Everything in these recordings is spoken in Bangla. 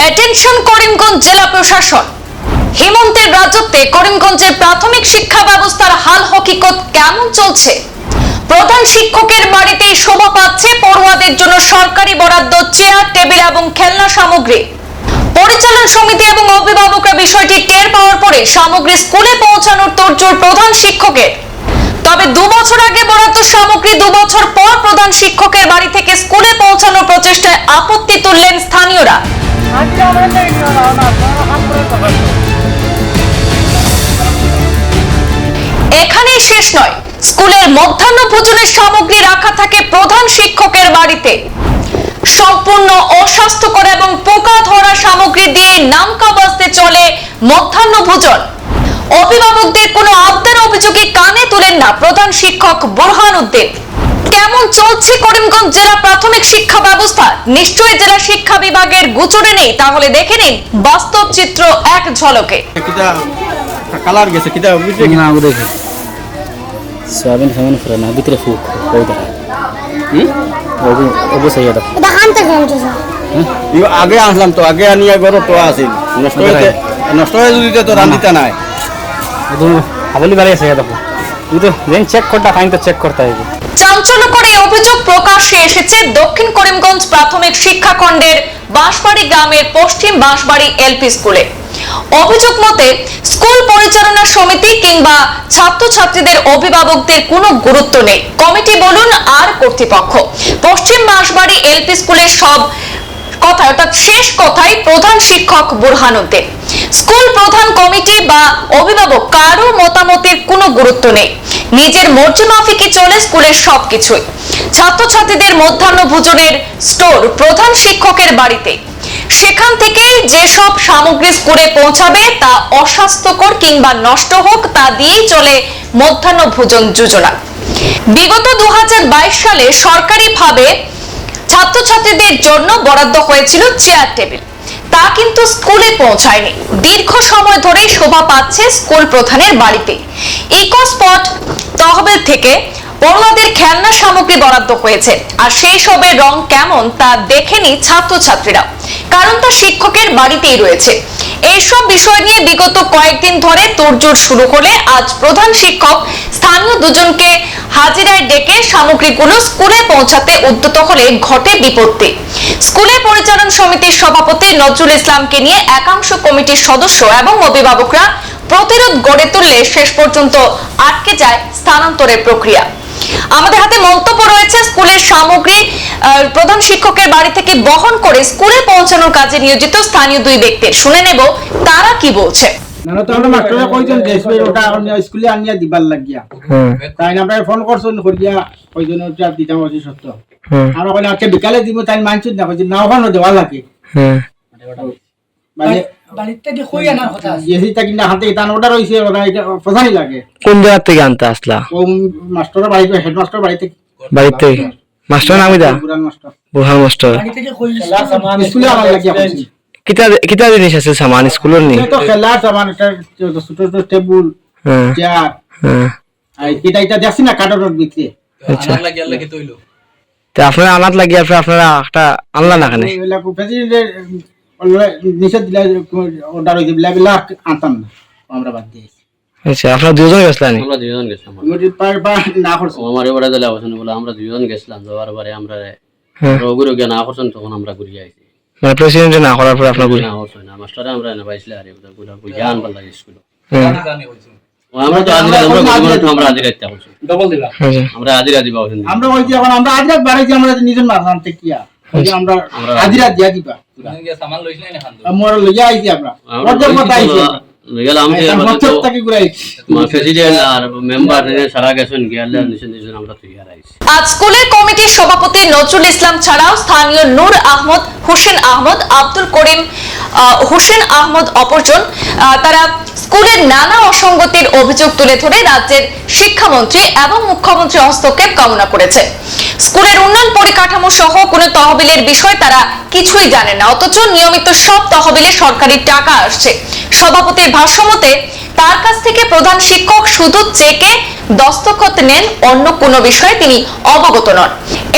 অ্যাটেনশন করিমগঞ্জ জেলা প্রশাসন। হেমন্তের রাজত্বে করিমগঞ্জের প্রাথমিক শিক্ষা ব্যবস্থার হাল হকিকত কেমন চলছে? প্রধান শিক্ষকের বাড়িতেই শোভা পাচ্ছে পড়ুয়াদের জন্য সরকারি বরাদ্দ চেয়ার, টেবিল এবং খেলনা সামগ্রী। পরিচালন সমিতি এবং অভিভাবকরা বিষয়টি টের পাওয়ার পরে সামগ্রী স্কুলে পৌঁছানোর তোড়জোড় প্রধান শিক্ষকের। তবে 2 বছর আগে বরাদ্দ সামগ্রী 2 বছর পর প্রধান শিক্ষকের বাড়ি থেকে স্কুলে পৌঁছানোর প্রচেষ্টায় আপত্তি তুললেন স্থানীয়রা। এখানেই শেষ নয়, স্কুলের মধ্যাহ্ন ভোজনের সামগ্রী রাখা থাকে প্রধান শিক্ষকের বাড়িতে। সম্পূর্ণ অস্বাস্থ্যকর এবং পোকা ধরা সামগ্রী দিয়ে নামকা বাজতে চলে মধ্যাহ্ন ভোজন। অভিভাবকদের কোনো আবদার অভিযোগে কানে তোলেন না প্রধান শিক্ষক বুরহানুদ্দিন। কেমন চলছে করিমগঞ্জ জেলা প্রাথমিক শিক্ষা ব্যবস্থা? নিশ্চয়ই জেলা শিক্ষা বিভাগের গোচরে নেই, তাহলে দেখে নিন বাস্তব চিত্র এক ঝলকে। কালার গেছে কিটা বুঝছে কিনা আমি দেখি সোয়াবিন খাবেন ফেরে না ভিতরে ফুক ওই দেখা অবশ্যই এটা দেখানতে গেছে আগে আসলাম তো আগে আনিয়া গরো তো আসিল নষ্ট হয়ে যদি তো রান্দিতা নাই হাবলি বাড়ি আছে দেখো তুই তো যেন চেক করতে ফাইন তো চেক করতে হবে। চাঞ্চল্যকর এই অভিযোগ প্রকাশ্যে এসেছে দক্ষিণ করিমগঞ্জ প্রাথমিক শিক্ষাখণ্ডের বাঁশবাড়ি গ্রামের পশ্চিম বাঁশবাড়ি এলপি স্কুলে। অভিযোগ মতে স্কুল পরিচালনা সমিতি কিংবা ছাত্রছাত্রীদের অভিভাবকদের কোনো গুরুত্ব নেই। কমিটি বলুন আর কর্তৃপক্ষ, পশ্চিম বাঁশবাড়ি এলপি স্কুলের সব কথা অর্থাৎ শেষ কথাই প্রধান শিক্ষক বুরহানুদ্দিন। স্কুল প্রধান কমিটি বা অভিভাবক কারো মতামতের কোনো গুরুত্ব নেই। নিজের মর্জি মাফিকই চলে স্কুলের সবকিছুই। ছাত্রছাত্রীদের মধ্যাহ্ন ভোজনের স্টোর প্রধান শিক্ষকের বাড়িতে। সেখান থেকে যেসব সামগ্রী স্কুলে পৌঁছাবে তা অস্বাস্থ্যকর কিংবা নষ্ট হোক তা দিয়েই চলে মধ্যাহ্ন ভোজন যোজনা। বিগত 2022 সালে সরকারিভাবে ছাত্রছাত্রীদের জন্য বরাদ্দ হয়েছিল চেয়ার, টেবিল। তা কিন্তু স্কুলে পৌঁছায়নি। দীর্ঘ সময় ধরেই শোভা পাচ্ছে স্কুল প্রধানের বাড়িতে। ইকো স্পট তহবিল থেকে পড়ুয়াদের খেলনা সামগ্রী বরাদ্দ হয়েছে, আর সেই সবের রং কেমন তা দেখেনি ছাত্রছাত্রীরা, কারণ তা শিক্ষকের বাড়িতেই রয়েছে। এইসব বিষয় নিয়ে বিগত কয়েকদিন ধরে তোড়জোড় শুরু হলে আজ প্রধান শিক্ষক স্থানীয় দুজনকে হাজিরায় ডেকে সামগ্রীগুলো স্কুলে পৌঁছাতে উদ্যত হলে ঘটে বিপত্তি। স্কুলের পরিচালন সমিতির সভাপতি নজরুল ইসলামকে নিয়ে একাংশ কমিটির সদস্য এবং অভিভাবকরা প্রতিরোধ গড়ে তুললে শেষ পর্যন্ত আটকে যায় স্থানান্তরের প্রক্রিয়া। আমাদের হাতে মন্তব্য রয়েছে স্কুলের সামগ্রী প্রধান শিক্ষকের বাড়ি থেকে বহন করে স্কুলে পৌঁছানোর কাজে নিয়োজিত স্থানীয় 2 ব্যক্তির। শুনে নেব তারা কি বলছে। না তো আমরা মাস্টারে কইছেন যে ওটা স্কুলে আনিয়া দিবার লাগিয়া তাই না আমরা ফোন করছন করিয়া কইজন ওটা দিতাম আছে সত্য আমরা কইলা আচ্ছা বিকালে দিব তাই মানছুন না কইছে না ওখানে দেওয়া লাগে মানে বাড়িতে দি কই আনার কথা আছে এসি তা কিনা হাতে তান অর্ডার হইছে ওটা এটা পছাই লাগে কোন জায়গা থেকে আনতে আসলা? ও মাস্টারের বাড়িতে হেডমাস্টার বাড়িতে মাস্টার নামি দা পুরান মাস্টার বুরহান মাস্টার বাড়ি থেকে কই স্কুলে আনার লাগিয়া কইছি কিতা জিনিস আছে সামান স্কুলের নি তো খেলা সামান এটা ছোট ছোট টেবিল চেয়ার আই কিটা দেখছি না কার্টনের ভিতরে আচ্ছা লাগিয়া তৈলো তে আপনারা আনাত লাগিয়া আপনারা একটা আনলা না কেন? এলা কো প্রেসিডেন্ট নিষেধ দিলা অর্ডার হইছে বিলা আনতাম না আমরা বাদ দিয়েছি। আচ্ছা আপনারা দুজন গেছলেন? আমরা দুজন গেছিলাম মোটি পার না করছো আমারে বড় দলে অবশ্য বলে আমরা দুজন গেছিলাম যাওয়ার পরে আমরা রোগীর জ্ঞান না করছেন তখন আমরা ঘুরিয়ে আইছি মানে প্রেসিডেন্ট না করার পর আপনারা না করছেন না মাস্টারে আমরা না পাইছিল আর ওটা পুরো জ্ঞান বল লাগে স্কুল আমরা তো আমরা আদিরা দিতে হচ্ছে ডবল দিলা আমরা আদিরা দিবা ওখানে আমরা কইছি এখন আমরা আদিরা বাড়াইছি আমরা নিজের মাথান থেকে কিয়া আমরা আদিরা দিয়া দিবা তুমি সামান লইছিলেন না খান আমরা লইয়া আইছি আমরা ওদের মত আইছি গেল আমি মত থেকে ঘুরাইছি প্রেসিডেন্ট আর মেম্বার সারা গেছেন গেল নিছেন আমরা তৈরি আইছি। আজ স্কুলের কমিটির সভাপতি নজরুল ইসলাম ছাড়াও স্থানীয় নূর আহমদ, হোসেন আহমদ, আব্দুল করিম, হোসেন আহমদ অপরজন তারা স্কুলের নানা অসঙ্গতির অভিযোগ তুলে ধরে রাজ্যের শিক্ষামন্ত্রী এবং মুখ্যমন্ত্রী হস্তক্ষেপ কামনা করেছে। স্কুলের উন্নয়ন পরিকাঠামো সহ কোনো তহবিলের বিষয় তারা কিছুই জানে না, অথচ নিয়মিত সব তহবিলে সরকারি টাকা আসছে। সভাপতির ভাষ্যমতে তার কাছ থেকে প্রধান শিক্ষক শুধু চেকে দস্তখত নেন, অন্য কোনো বিষয়ে তিনি অবগত নন।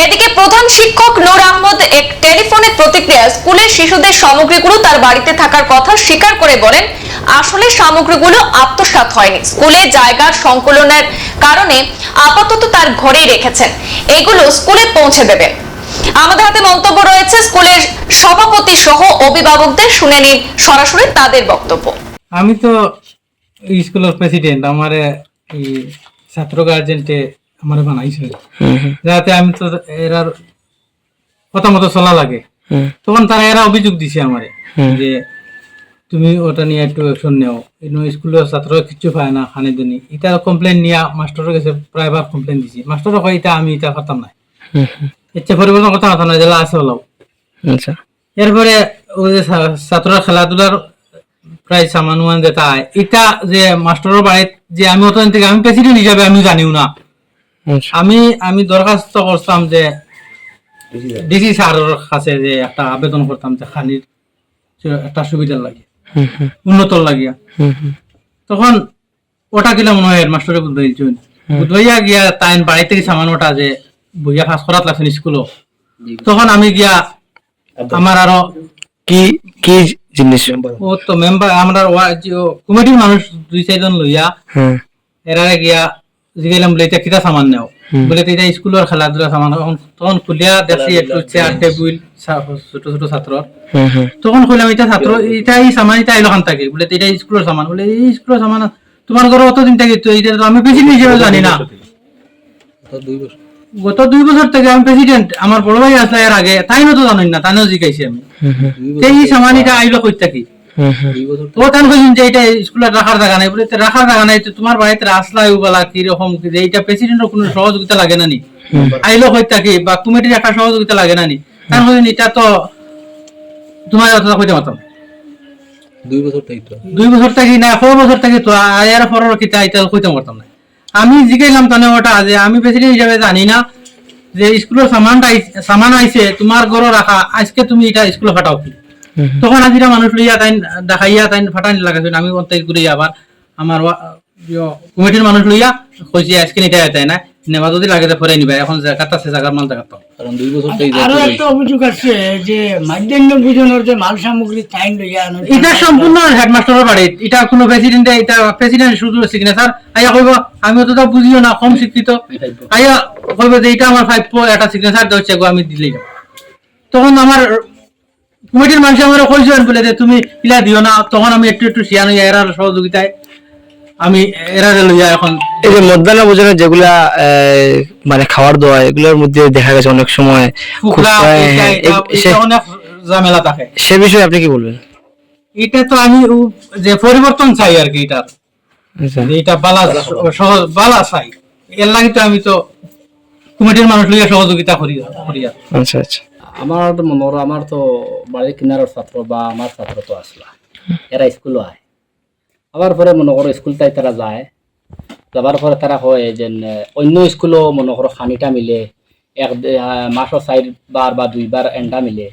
এদিকে প্রধান শিক্ষক নূর আহমদ এক টেলিফোনে প্রতিক্রিয়া স্কুলের শিশুদের সামগ্রীগুলো তার বাড়িতে থাকার কথা স্বীকার করে বলেন আসলে সামগ্রীগুলো আত্মসাৎ হয়নি, স্কুলে জায়গার সংকুলনের কারণে আপাতত তার ঘরেই রেখেছেন, এগুলো স্কুলে পৌঁছে দেবেন। আমাদের হাতে মন্তব্য রয়েছে স্কুলের সভাপতি সহ অভিভাবকদের, শুনে নিন সরাসরি তাদের বক্তব্য। আমি তো স্কুলের প্রেসিডেন্ট, আমার এই ছাত্র গার্জেন্টে আমার বানাইছে যাতে আমি তো এরার কথা মতো চলা লাগে। তখন তারা এরা অভিযোগ দিছে আমারে যে তুমি ওটা নিয়ে একটু অ্যাকশন নেও, স্কুলের ছাত্র কিছু পায় না খানে দিনি। এটা কমপ্লেন নিয়ে মাস্টারের কাছে প্রায়বার কমপ্লেন দিছি। মাস্টারও কয় এটা আমি এটা পারতাম না, ইচ্ছা পরিবর্তন কথা কথা না যেটা আছে হলাও। আচ্ছা, এরপরে ওই যে ছাত্ররা খেলাধুলার প্রায় সামান যেটা এটা যে মাস্টারের বাড়িতে যে আমি অতদিন থেকে আমি প্রেসিডেন্ট হিসাবে আমি জানিও না। আচ্ছা, আমি দরখাস্ত করতাম যে ডিসি স্যারের কাছে যে একটা আবেদন করতাম যে খানির একটা সুবিধার লাগে, উন্নতর লাগিয়া। তখন ওটা কিলা মনে হয় মাস্টারে বুধবাইয়া গিয়া তাই বাড়ি থেকে সামান ওটা যে বইয়া ফাঁস করাত লাগছেন স্কুলও। তখন আমি গিয়া আমার আরো কি কি জিনিস? ও তো মেম্বার আমরা কমিটির মানুষ 2-4 জন লইয়া এরারে গিয়া জিগাইলাম বলে এটা কিটা সামান নেও, বলে এটা স্কুলের খেলাধুলা সামান। তখন খুলিয়া দেখছি একটু চেয়ার টেবিল ছোট ছোট ছাত্র। তখন কইলাম এটা ছাত্র এটা এই সামান এটা আইলো খান থাকে, বলে এটা স্কুলের সামান। বলে এই স্কুলের সামান তোমার ঘরে অতদিন থেকে তো এটা তো আমি প্রেসিডেন্ট হিসেবে জানি না। গত 2 বছর থেকে আমি প্রেসিডেন্ট, আমার বড় ভাই আসলে এর আগে তাই তো জানি না, তাইও জিজ্ঞাসি আমি এই সামান এটা আইলো কই থাকি। ও তান কইছেন যে এটা স্কুলে রাখার জায়গা নাই। বলে রাখার জায়গা নাই তো তোমার বাড়িতে আসলা ওগুলা কি রকম যে এটা প্রেসিডেন্টের কোনো সহযোগিতা লাগে না নি, আইলো কই থাকি বা কমিটির একটা সহযোগিতা লাগে না নি। তান কইছেন এটা তো তোমার কথা কইতে পারতাম 2 বছর থেকে না 4 বছর থেকে তো এর পরের কি তাই এটা কইতে পারতাম না। আমি জিজ্ঞাইলাম তানে ওটা যে আমি প্রেসিডেন্ট হিসেবে জানি না যে স্কুলের সামান আইছে তোমার ঘরে রাখা, আজকে তুমি এটা স্কুলে ফাটাও কি? তখন আজিরা মানুষ লইয়া তাই দেখাইয়া তাই ফাটানি লাগাইছেন। আমি অন্তাই ঘুরে আবার আমার কমিটির মানুষ লইয়া কইছি আজকে এটা তাই না নেবা যদি লাগে পরে নিবা, এখন জায়গাটা আছে জায়গার মাল জায়গা। কারণ 2 বছর থেকে আরো একটা অভিযোগ আছে যে মাধ্যমিক ভোজনের যে মাল সামগ্রী টাইম লইয়া আনো, এটা সম্পূর্ণ হেডমাস্টারের বাড়ি। এটা কোনো প্রেসিডেন্ট, এটা প্রেসিডেন্ট শুধু সিগনেচার আইয়া কইব। আমি অতটা বুঝিও না, কম শিক্ষিত। আইয়া কইব যে এটা আমার 5 একটা সিগনেচার দচ্ছে আমি দিলেই যাব। তখন আমার কমিটির মানুষ আমার কইছেন বলে যে তুমি ইলা দিও না। তখন আমি একটু একটু শিয়ানো এরার সহযোগিতায় আমি এরারে লইয়া এখন এই যে মধ্যাহ্ন ভোজনে যেগুলা মানে খাবার দেওয়া এগুলোর মধ্যে দেখা গেছে অনেক সময় ফুকরা অনেক ঝামেলা থাকে। সে বিষয়ে আপনি কি বলবেন? এটা তো আমি যে পরিবর্তন চাই আর কি, এটার আচ্ছা, এটা বালা সহজ বালা চাই। এর লাগে তো আমি তো কমিটির মানুষ লইয়া সহযোগিতা করি। আচ্ছা, আচ্ছা। আমার তো বাড়ির কিনারের ছাত্র বা আমার ছাত্র তো আসলা, এরা স্কুলও আয়। আবার পরে মনে করো স্কুলটাই তারা যায়, যাবার পরে তারা হয় যে অন্য স্কুলও মনে করো খানিটা মিলে এক মাসও 4 বার বা 2 বার এন্ডা মিলে।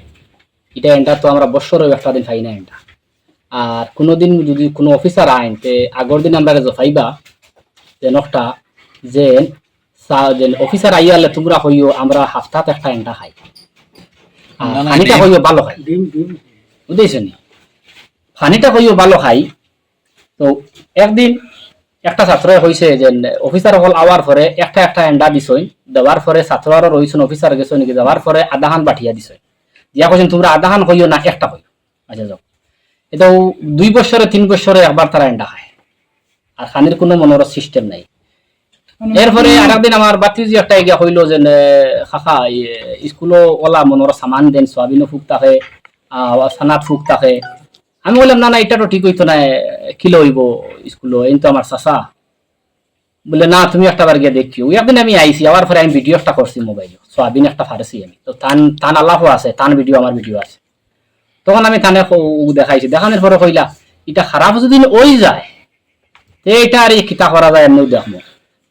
এটা এন্ডা তো আমরা বছরেও একটা দিন খাই না এন্ডা। আর কোনোদিন যদি কোনো অফিসার আইন তে আগর দিন আমরা জফাইবা যে নকটা যে অফিসার আইয়ালে তোমরা হইও আমরা হাফতাতে একটা এন্ডা খাই, খানিটা হইও ভালো খাই, বুঝেছো নি? খানিটা হইও ভালো খাই। তো একদিন একটা ছাত্র হয়েছে যে অফিসার হল আওয়ার পরে একটা এন্ডা দিছই, দেওয়ার পরে ছাত্ররা রয়েছেন অফিসার গেছে নাকি, দেওয়ার পরে আধাহান বাঠিয়া দিছে, দিয়া কইছেন তোমরা আধাহান হইও না একটা হইও। আচ্ছা যাও, এটা 2 বছরে 3 বছরে একবার তারা এন্ডা খায়, আর খানির কোনো মনোর সিস্টেম নাই। এরপরে আরেকদিন আমার বাতিজি একটা গিয়া হইলো যে খাখা স্কুলও ওলা মনোর সামান দেন, সোয়াবিনও ফুক থাকে, সানাত ফুক থাকে। আমি বললাম না না এটা তো ঠিক হইতো না, কিলো হইব স্কুলে, এই তো আমার চাষা। বলে না তুমি একটা বার গিয়ে দেখি। ওই একদিন আমি আইসি, আবার পরে আমি ভিডিও একটা করছি মোবাইলে, সোয়াবিন একটা ফারছি আমি তো, তান আল্লাহও আছে, তান ভিডিও আমার ভিডিও আছে। তখন আমি তানে দেখাইছি, দেখানোর পরে কইলা এটা খারাপ যদি ওই যায় এটা আর কিতা করা যায় এমনি দেখবো।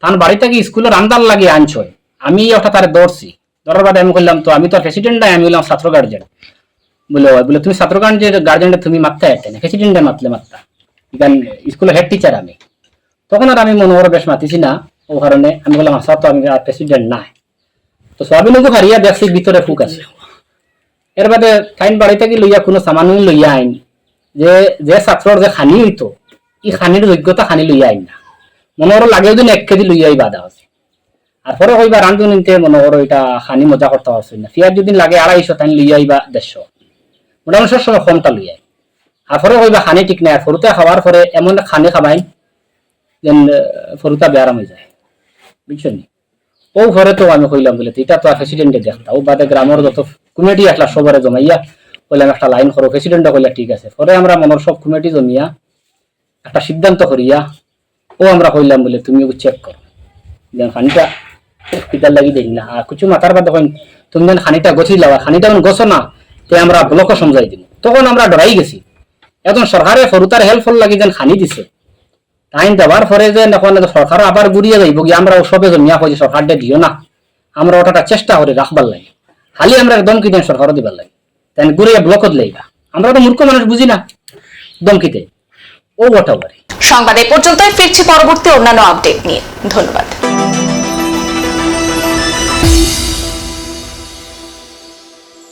তান বাড়ি থেকে স্কুলের আন্দার লাগিয়ে আনছয়, আমি ওটা তারে ধরছি। ধরার বাদে আমি বললাম তো আমি তো প্রেসিডেন্ট নাই, আমি বললাম ছাত্র গার্জেন। বলে তুমি ছাত্র গার্জেনটা তুমি মারতে একটা না, প্রেসিডেন্টে মারতা, স্কুলের হেড টিচার আমি। তখন আর আমি মনোহর বেশ মাতিছি না, ও কারণে আমি বললাম আচ্ছা তো আমি আর প্রেসিডেন্ট নাই। তো সোয়াবিন হারিয়া দেখছি ভিতরে ফুক আছে। এর বাদে টাইম বাড়ি থেকে লইয়া কোনো সামান লইয়া আইন, যে যে ছাত্রর যে খানি হইতো ই খানির যোগ্যতা খানি লইয়া আইন না, মনে করো লাগেও দিন 1 কেজি লইয়াই বাধা আছে। আর পরে কইবা রান্ধু নিতে মনে করো এটা খানি মজা করতে পারছি না, ফিয়ার যদি লাগে 250 তাই লইয়াইবা 150, মোটামুটি সবসময় কমটা লইয়াই। আর পরে কইবা খানি ঠিক নাই, আর ফরুতা খাওয়ার পরে এমন খানি খাবাই যেন ফরুতা বেয়ারাম হয়ে যায়, বুঝছো নি? ও ঘরে তো আমি কইলাম বলে এটা তো প্রেসিডেন্টে দেখতা, ও বাদে গ্রামের যত কমিটি আসলা সবারে জমাইয়া কইলাম একটা লাইন করো, প্রেসিডেন্টে কইলা ঠিক আছে। পরে আমরা মনের সব কমিটি জমিয়া একটা সিদ্ধান্ত করিয়া ও আমরা কইলাম বলে তুমি চেক করো যেন খানিটা পিতার লাগি দেখি না। আর কিছু মাথার বাদ দেখুন তুমি যেন খানিটা গছি লাবা, খানিটা যখন গছো না তে আমরা ব্লকও সমঝাই দিব। তখন আমরা ডরাই গেছি, এখন সরকারে ফরুতার হেল্পফুল লাগি যেন খানি দিছে, টাইম দেওয়ার পরে যে এখন সরকার আবার ঘুরিয়ে যাইব গিয়ে আমরা সবে জমিয়া কইছি সরকারটা দিও না, আমরা ওটা চেষ্টা করি রাখবার লাগে, খালি আমরা দমকি দেন সরকারও দিবার লাগে, তাই ঘুরিয়ে ব্লকত লাইবা। আমরা তো মূর্খ মানুষ বুঝি না দমকিতে ও ওটা পারে। সংবাদ এই পর্যন্তই, ফিরছি পরবর্তী অন্যান্য আপডেট নিয়ে। ধন্যবাদ।